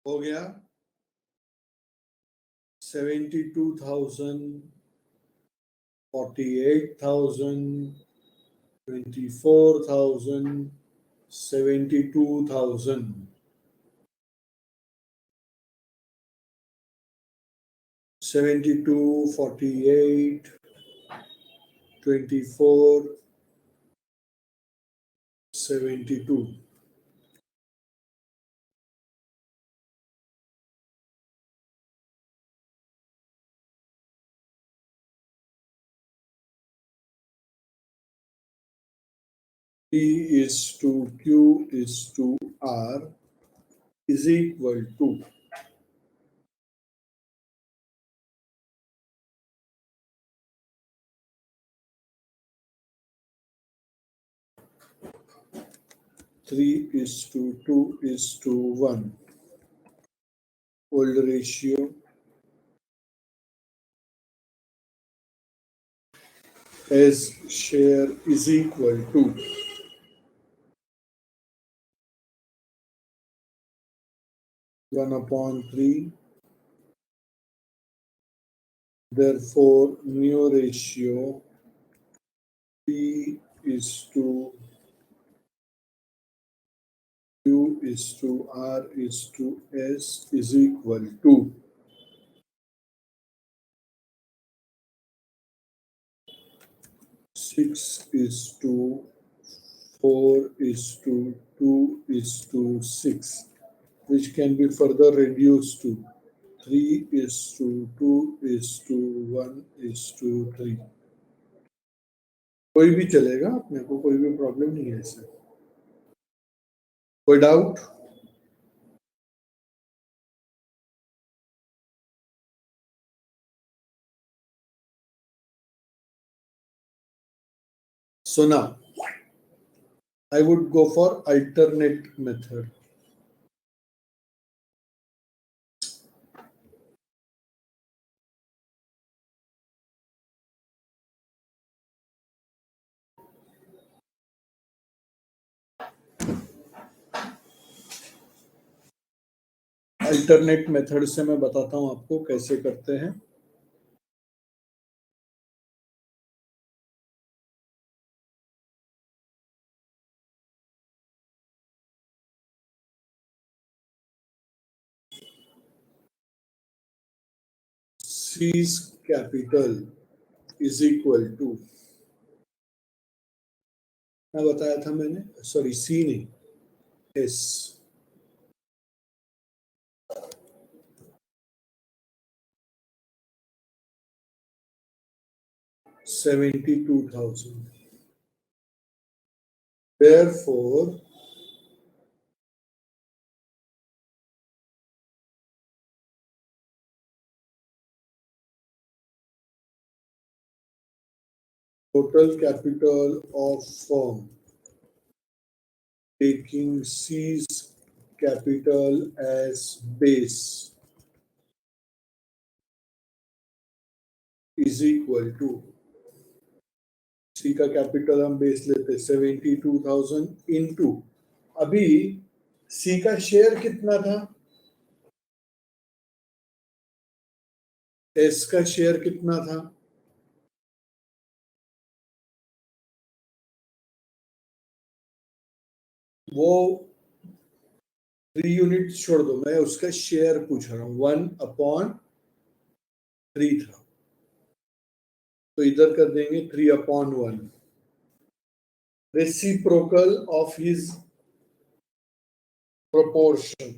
हो गया 72,000, 48,000, 24,000, 72,000. 72, 48, 24, 72. P is to Q is to R is equal to three is to two is to one. Old ratio as share is equal to 1/3. Therefore, mu ratio P is to Q is to R is to S is equal to 6 is to 4 is to 2 is to 6, which can be further reduced to 3 is to 2 is to 1 is to 3. कोई भी चलेगा, अपने को कोई भी problem नहीं है इससे. कोई doubt? So now I would go for alternate method. Alternate method से मैं बताता हूं आपको कैसे करते हैं. C's capital is equal to, क्या बताया था मैंने, सॉरी सी नहीं, S. 72,000. Therefore, total capital of firm taking C's capital as base is equal to, सी का कैपिटल हम बेस लेते 72,000 इंटू, अभी सी का शेयर कितना था, एस का शेयर कितना था, वो 3 यूनिट छोड़ दो, मैं उसका शेयर पूछ रहा हूं. 1/3 था, तो इधर कर देंगे 3/1. रेसिप्रोकल ऑफ हिज प्रोपोर्शन,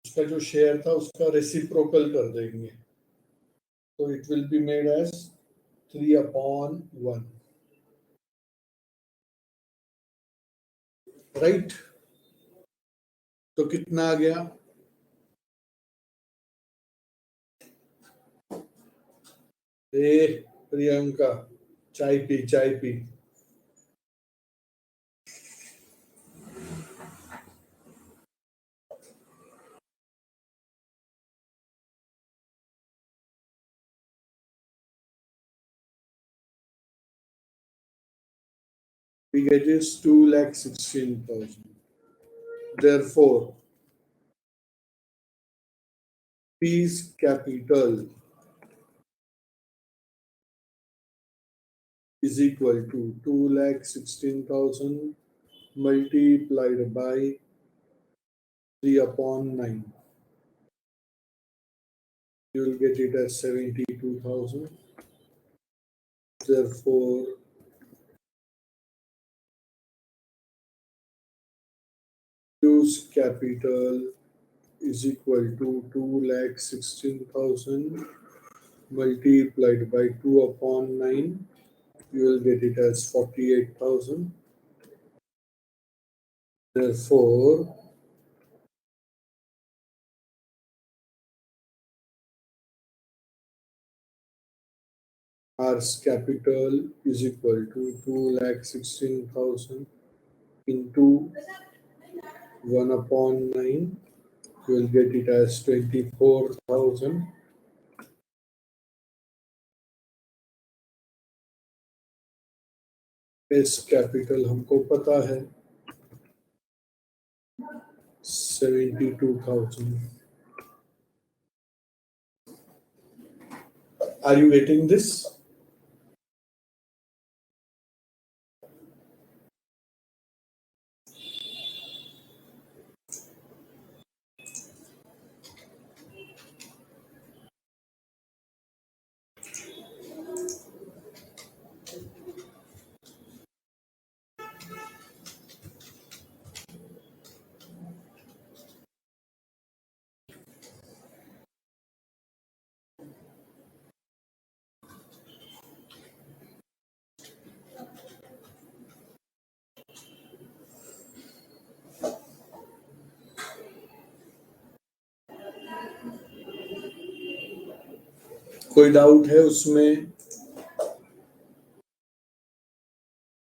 उसका जो शेयर था उसका रेसिप्रोकल कर देंगे, तो it will be made as 3/1. Right, तो कितना आ गया, प्रियंका चाय पी. we get is 2,16,000. Therefore, P's capital is equal to 2,16,000 multiplied by 3 upon 9. You will get it as 72,000. Therefore, Q's capital is equal to 2,16,000 multiplied by 2 upon 9. You will get it as 48,000. Therefore, R's capital is equal to 2,16,000 into 1 upon 9. You will get it as 24,000. S capital हमको पता है 72,000. Are you getting this? कोई doubt है उसमें?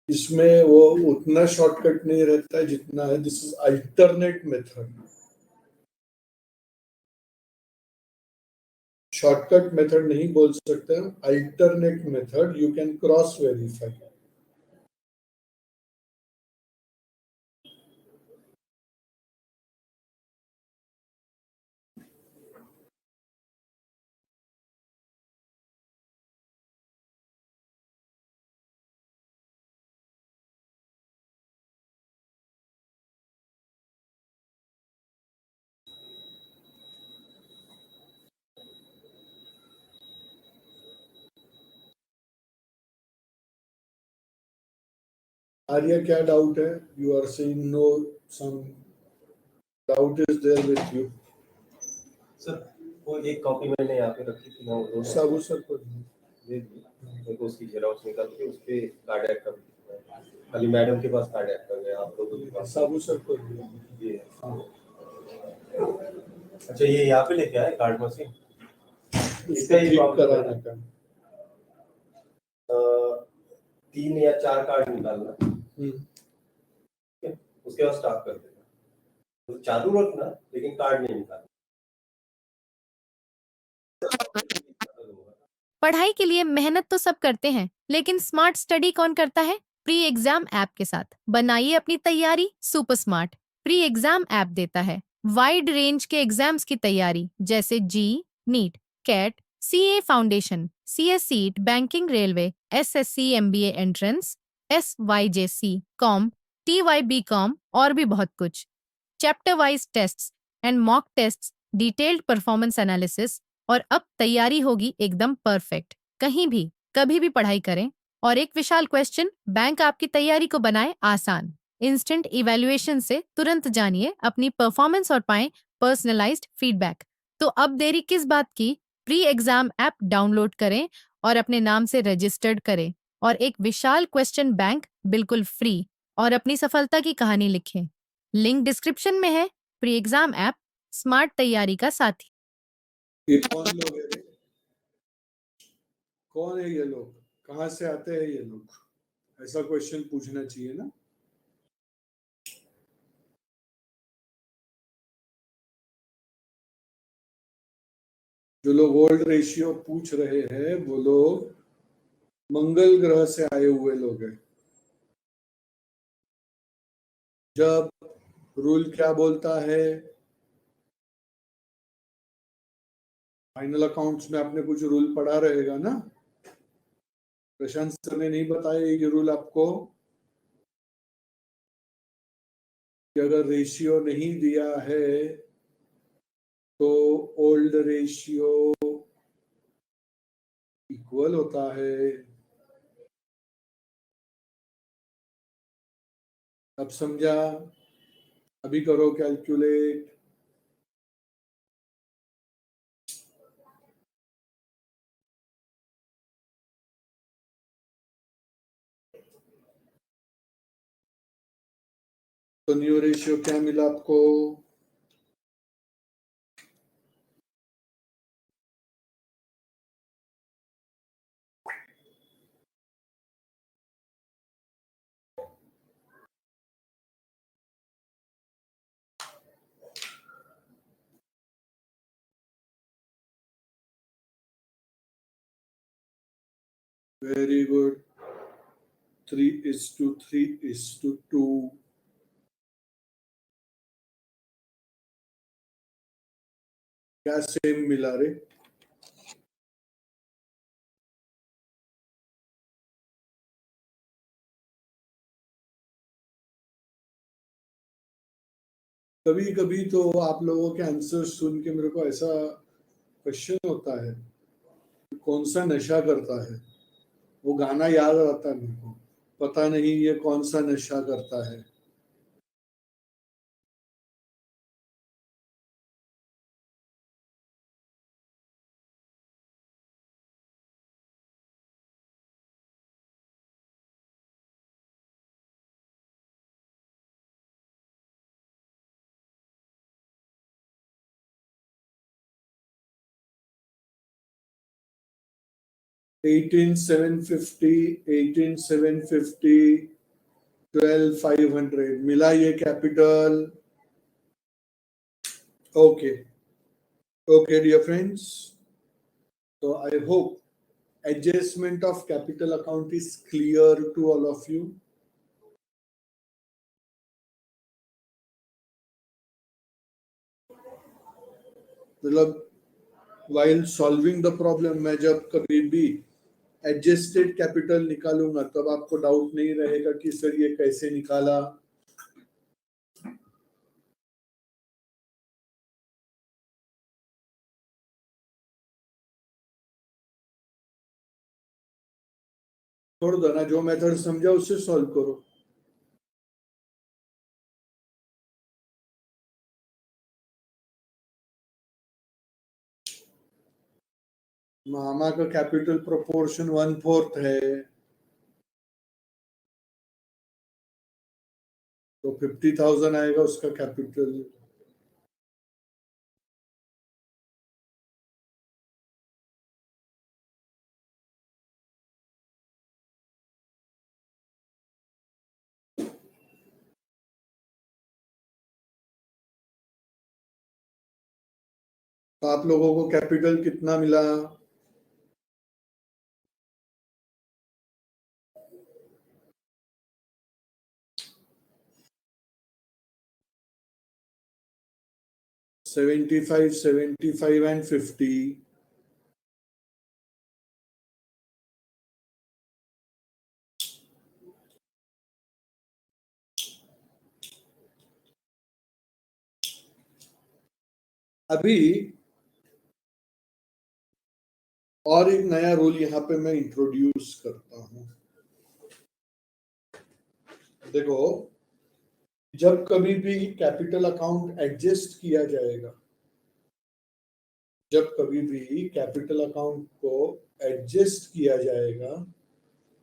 इसमें वो उतना shortcut नहीं रहता है जितना है this is alternate method. Shortcut method नहीं बोल सकते, alternate method. You can cross verify. Arya, क्या डाउट है? You are saying no, some doubt is there with you. Sir वो एक कॉपी मैंने यहाँ पे रखी थी ना, वो साबू सर को दे दी मेरे को, उसकी जेरॉक्स निकाल के उस पे कार्ड ऐड कर दी. खाली मैडम के पास कार्ड ऐड कर गए, आप लोगों के पास साबू सर को ये. अच्छा, ये यहाँ पे लेके आए कार्ड मशीन, इसका ही कराना का. 3 या 4 कार्ड निकालना, उसके बाद स्टार्ट कर देना. तो चालू रखना लेकिन कार्ड नहीं निकालना. पढ़ाई के लिए मेहनत तो सब करते हैं, लेकिन स्मार्ट स्टडी कौन करता है? प्री एग्जाम ऐप के साथ बनाइए अपनी तैयारी super smart. Pre exam app देता है वाइड रेंज के एग्जाम्स की तैयारी, जैसे JEE, NEET, CAT, CA foundation, CS CSEET, banking, railway, SSC, MBA entrance, SYJC, com, TYB com और भी बहुत कुछ. Chapter wise tests and mock tests, detailed performance analysis, और अब तैयारी होगी एकदम परफेक्ट. कहीं भी कभी भी पढ़ाई करें. और एक विशाल क्वेश्चन बैंक आपकी तैयारी को बनाए आसान. इंस्टेंट इवैल्यूएशन से तुरंत जानिए अपनी परफॉर्मेंस और पाएं पर्सनलाइज्ड फीडबैक. तो अब देरी किस बात की? प्री एग्जाम ऐप डाउनलोड करें और अपने नाम से रजिस्टर्ड करें और एक विशाल क्वेश्चन बैंक बिल्कुल फ्री और अपनी सफलता की कहानी लिखें. लिंक डिस्क्रिप्शन में है. प्री एग्जाम ऐप स्मार्ट तैयारी का साथी. ये कौन लोग है? कौन है ये लोग? कहाँ से आते हैं ये लोग? ऐसा क्वेश्चन पूछना चाहिए ना. जो लोग ओल्ड रेशियो पूछ रहे हैं वो लोग मंगल ग्रह से आए हुए लोग हैं. जब रूल क्या बोलता है, फाइनल अकाउंट्स में आपने कुछ रूल पढ़ा रहेगा ना, प्रशांत सर ने नहीं बताया ये रूल आपको, कि अगर रेशियो नहीं दिया है तो ओल्ड रेशियो इक्वल होता है। अब समझा? अभी करो कैलकुलेट। तो न्यू रेशियो क्या मिला आपको? Very good, 3:3:2। क्या सेम मिला रे? कभी कभी तो आप लोगों के आंसर सुन के मेरे को ऐसा क्वेश्चन होता है, कौन सा नशा करता है? वो गाना याद आता है मेरे को, पता नहीं ये कौन सा नशा करता है। एटीन सेवन फिफ्टी 12,500 मिला ये capital. Okay okay dear friends, तो I hope adjustment of capital account is clear to all of you. मतलब while solving the problem, मैं जब कभी भी एडजस्टेड कैपिटल निकालूंगा तब आपको डाउट नहीं रहेगा कि सर ये कैसे निकाला। छोड़ दो ना, जो मेथड समझा उससे सॉल्व करो। मामा का कैपिटल प्रोपोर्शन 1/4 है, तो 50,000 आएगा उसका कैपिटल। तो आप लोगों को कैपिटल कितना मिला? 75, 75 and 50। अभी और एक नया रूल यहाँ पे मैं इंट्रोड्यूस करता हूँ। देखो, जब कभी भी कैपिटल अकाउंट एडजस्ट किया जाएगा, जब कभी भी कैपिटल अकाउंट को एडजस्ट किया जाएगा,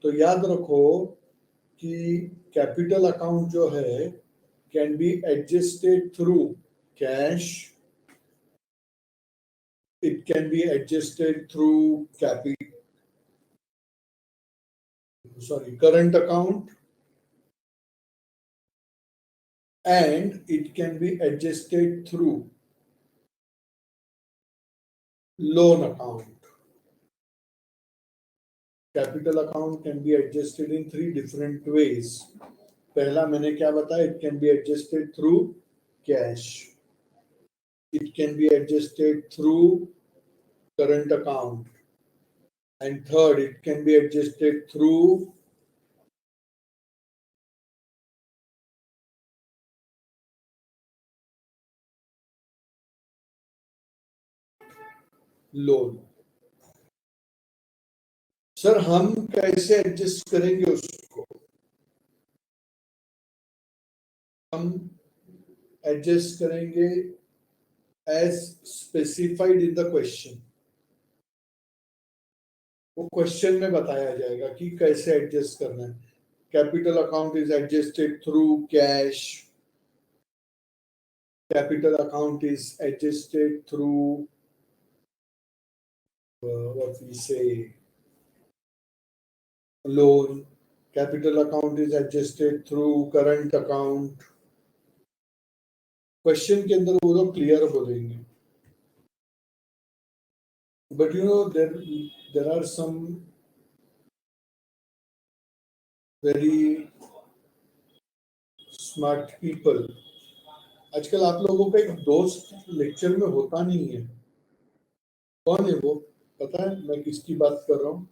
तो याद रखो कि कैपिटल अकाउंट जो है can be adjusted through cash, it can be adjusted through current account, and it can be adjusted through loan account. Capital account can be adjusted in 3 different ways. पहला मैंने क्या बताया, it can be adjusted through cash, it can be adjusted through current account, and third it can be adjusted through loan. Sir हम कैसे adjust करेंगे उसको? हम adjust करेंगे as specified in the question. वो क्वेश्चन में बताया जाएगा कि कैसे एडजस्ट करना है। Capital account is adjusted through cash, capital account is adjusted through what we say loan, capital account is adjusted through current account। Question के अंदर वो लोग क्लियर बोलेंगे, but you know there are some very smart people. आजकल आप लोगों का एक दोस्त लेक्चर में होता नहीं है, कौन है वो? पता है मैं किसकी बात कर रहा हूँ?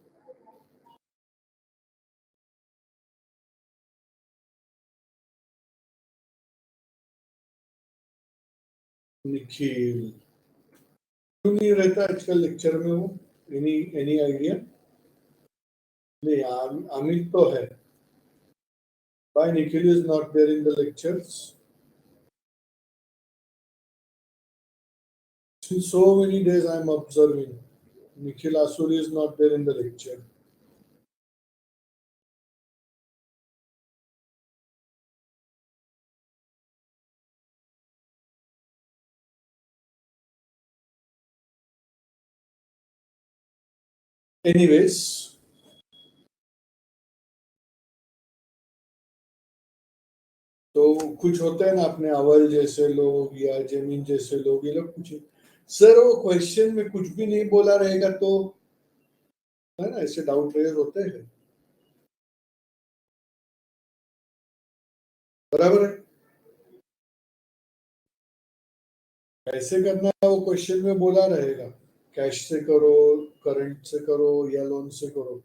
निखिल। क्यों नहीं रहता आजकल लेक्चर में वो? Any any idea? नहीं, अमित तो है। Why Nikhil is not there in the lectures? Since so many days I am observing, Nikhil Asuri is not there in the lecture. Anyways, तो कुछ होते हैं ना अपने अवल जैसे लोग या जमीन जैसे लोग, ये लोग कुछ सर वो क्वेश्चन में कुछ भी नहीं बोला रहेगा तो है ना, ऐसे डाउट रेज होते हैं। बराबर है, कैसे करना है वो क्वेश्चन में बोला रहेगा, कैश से करो, करंट से करो या लोन से करो।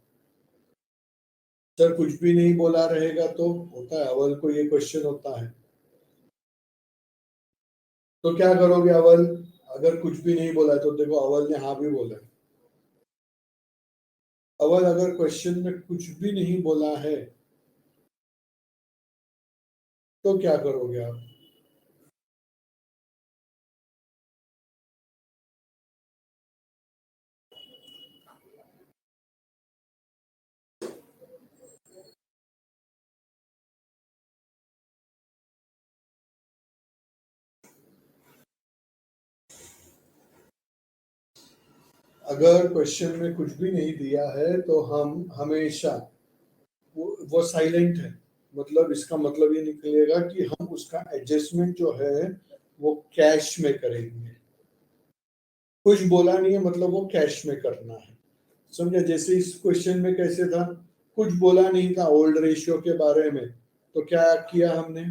सर कुछ भी नहीं बोला रहेगा तो होता है, अवल को ये क्वेश्चन होता है, तो क्या करोगे अवल? अगर कुछ भी नहीं बोला है तो देखो अवल ने हाँ भी बोला है। अवल अगर क्वेश्चन में कुछ भी नहीं बोला है तो क्या करोगे आप? अगर क्वेश्चन में कुछ भी नहीं दिया है तो हम हमेशा वो साइलेंट है, मतलब इसका मतलब ये निकलेगा कि हम उसका एडजस्टमेंट जो है वो कैश में करेंगे। कुछ बोला नहीं है मतलब वो कैश में करना है, समझा? जैसे इस क्वेश्चन में कैसे था, कुछ बोला नहीं था ओल्ड रेशियो के बारे में, तो क्या किया हमने?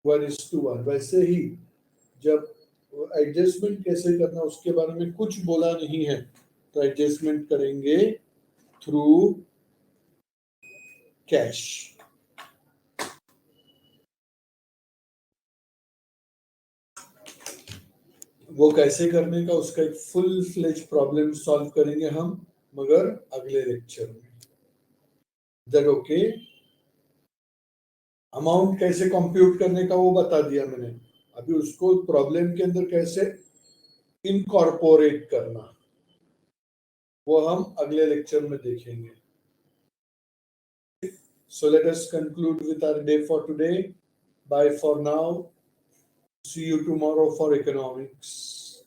One is to one. वैसे ही जब एडजस्टमेंट कैसे करना उसके बारे में कुछ बोला नहीं है तो एडजस्टमेंट करेंगे थ्रू कैश। वो कैसे करने का उसका एक फुल फ्लेज प्रॉब्लम सॉल्व करेंगे हम, मगर अगले लेक्चर में। That okay? अमाउंट कैसे कंप्यूट करने का वो बता दिया मैंने, अभी उसको प्रॉब्लम के अंदर कैसे इनकॉर्पोरेट करना वो हम अगले लेक्चर में देखेंगे। So let us conclude with our day for today. Bye for now. See you tomorrow for economics.